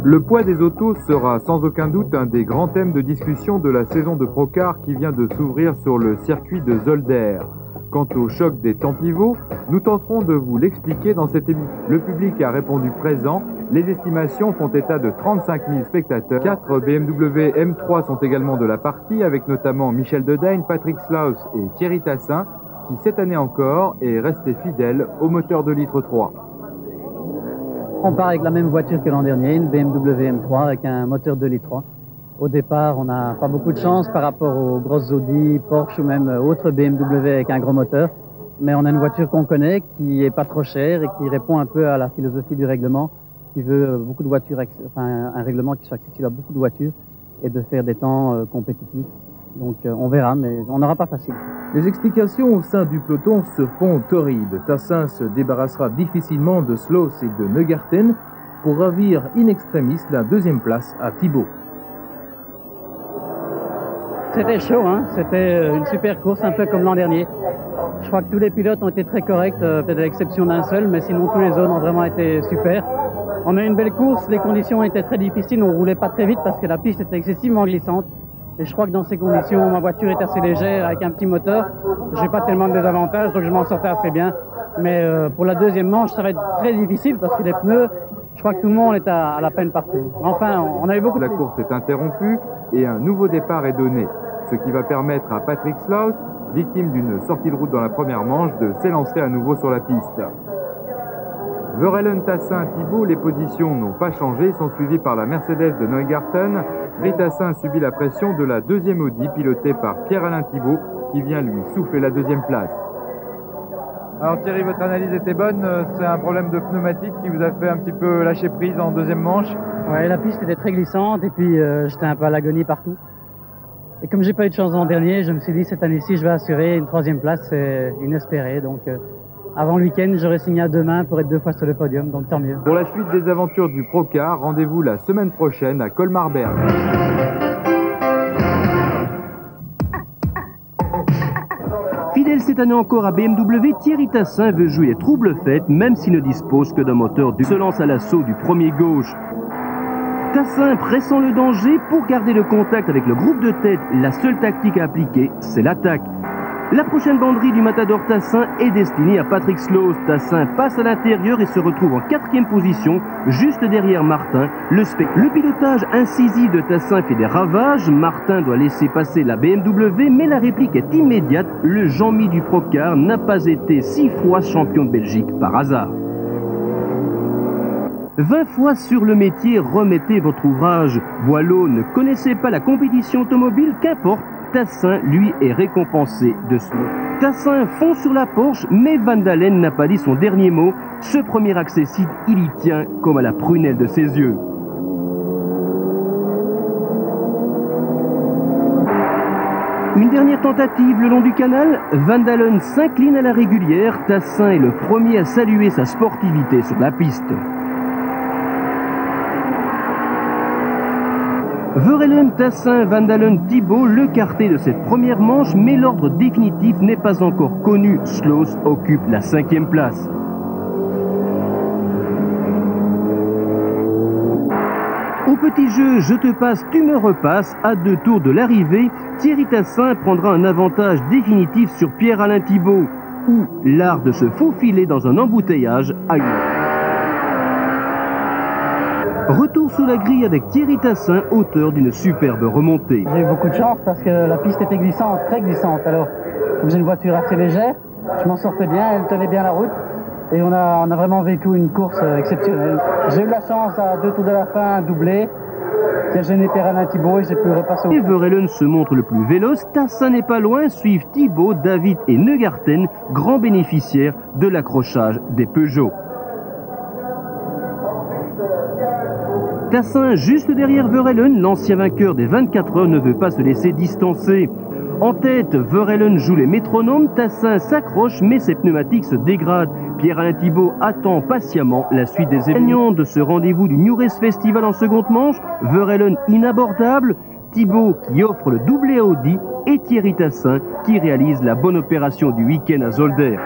Le poids des autos sera sans aucun doute un des grands thèmes de discussion de la saison de Procar qui vient de s'ouvrir sur le circuit de Zolder. Quant au choc des temps pivots, nous tenterons de vous l'expliquer dans cette émission. Le public a répondu présent. Les estimations font état de 35 000 spectateurs. 4 BMW M3 sont également de la partie, avec notamment Michel Dedaigne, Patrick Slaus et Thierry Tassin, qui cette année encore est resté fidèle au moteur de litre 3. On part avec la même voiture que l'an dernier, une BMW M3 avec un moteur 2 litres 3. Au départ, on n'a pas beaucoup de chance par rapport aux grosses Audi, Porsche ou même autres BMW avec un gros moteur. Mais on a une voiture qu'on connaît, qui est pas trop chère et qui répond un peu à la philosophie du règlement, qui veut beaucoup de voitures, enfin un règlement qui soit accessible à beaucoup de voitures et de faire des temps compétitifs. Donc on verra, mais on n'aura pas facile. Les explications au sein du peloton se font torrides. Tassin se débarrassera difficilement de Slaus et de Neugarten pour ravir in extremis la deuxième place à Thibaut. C'était chaud, hein. C'était une super course, un peu comme l'an dernier. Je crois que tous les pilotes ont été très corrects, peut-être à l'exception d'un seul, mais sinon tous les autres ont vraiment été super. On a eu une belle course, les conditions étaient très difficiles, on ne roulait pas très vite parce que la piste était excessivement glissante. Et je crois que dans ces conditions, ma voiture est assez légère avec un petit moteur. J'ai pas tellement de désavantages, donc je m'en sortais assez bien. Mais pour la deuxième manche, ça va être très difficile parce que les pneus, je crois que tout le monde est à la peine partout. Enfin, on a eu beaucoup de... La course est interrompue et un nouveau départ est donné, ce qui va permettre à Patrick Slaus, victime d'une sortie de route dans la première manche, de s'élancer à nouveau sur la piste. Verheulen, Tassin, Thibaut, les positions n'ont pas changé, sont suivies par la Mercedes de Neugarten. Tassin subit la pression de la deuxième Audi, pilotée par Pierre-Alain Thibaut, qui vient lui souffler la deuxième place. Alors Thierry, votre analyse était bonne, c'est un problème de pneumatique qui vous a fait un petit peu lâcher prise en deuxième manche? Ouais, la piste était très glissante et puis j'étais un peu à l'agonie partout. Et comme j'ai pas eu de chance l'an dernier, je me suis dit cette année-ci je vais assurer une troisième place, c'est inespéré. Donc avant le week-end, j'aurais signé à demain pour être 2 fois sur le podium, donc tant mieux. Pour la suite des aventures du Procar, rendez-vous la semaine prochaine à Colmar-Berg. Fidèle cette année encore à BMW, Thierry Tassin veut jouer les troubles fêtes, même s'il ne dispose que d'un moteur se lance à l'assaut du premier gauche. Tassin pressant le danger pour garder le contact avec le groupe de tête. La seule tactique à appliquer, c'est l'attaque. La prochaine banderie du Matador Tassin est destinée à Patrick Slaus. Tassin passe à l'intérieur et se retrouve en 4e position, juste derrière Martin. Le pilotage incisif de Tassin fait des ravages. Martin doit laisser passer la BMW, mais la réplique est immédiate. Le Jean-Mi du Procar n'a pas été 6 fois champion de Belgique par hasard. 20 fois sur le métier, remettez votre ouvrage. Boileau ne connaissait pas la compétition automobile, qu'importe. Tassin, lui, est récompensé de cela. Tassin fond sur la Porsche, mais Van Dalen n'a pas dit son dernier mot. Ce premier accessite, il y tient comme à la prunelle de ses yeux. Une dernière tentative le long du canal. Van Dalen s'incline à la régulière. Tassin est le premier à saluer sa sportivité sur la piste. Verheulen, Tassin, Van Dalen, Thibaut, le quartet de cette première manche, mais l'ordre définitif n'est pas encore connu. Slaus occupe la 5e place. Au petit jeu, je te passe, tu me repasses, à 2 tours de l'arrivée, Thierry Tassin prendra un avantage définitif sur Pierre-Alain Thibaut, ou l'art de se faufiler dans un embouteillage a eu. Retour sous la grille avec Thierry Tassin, auteur d'une superbe remontée. J'ai eu beaucoup de chance parce que la piste était glissante, très glissante. Alors, comme j'ai une voiture assez légère, je m'en sortais bien, elle tenait bien la route. Et on a vraiment vécu une course exceptionnelle. J'ai eu la chance à 2 tours de la fin, doubler, qui a gêné Pierre-Alain Thibaut et j'ai pu repasser au... Verheulen se montre le plus véloce, Tassin n'est pas loin, suivent Thibaut, David et Neugarten, grands bénéficiaires de l'accrochage des Peugeot. Tassin, juste derrière Verheulen, l'ancien vainqueur des 24 heures, ne veut pas se laisser distancer. En tête, Verheulen joue les métronomes, Tassin s'accroche, mais ses pneumatiques se dégradent. Pierre-Alain Thibaut attend patiemment la suite des événements de ce rendez-vous du New Race Festival en seconde manche. Verheulen inabordable, Thibaut qui offre le doublé à Audi et Thierry Tassin qui réalise la bonne opération du week-end à Zolder.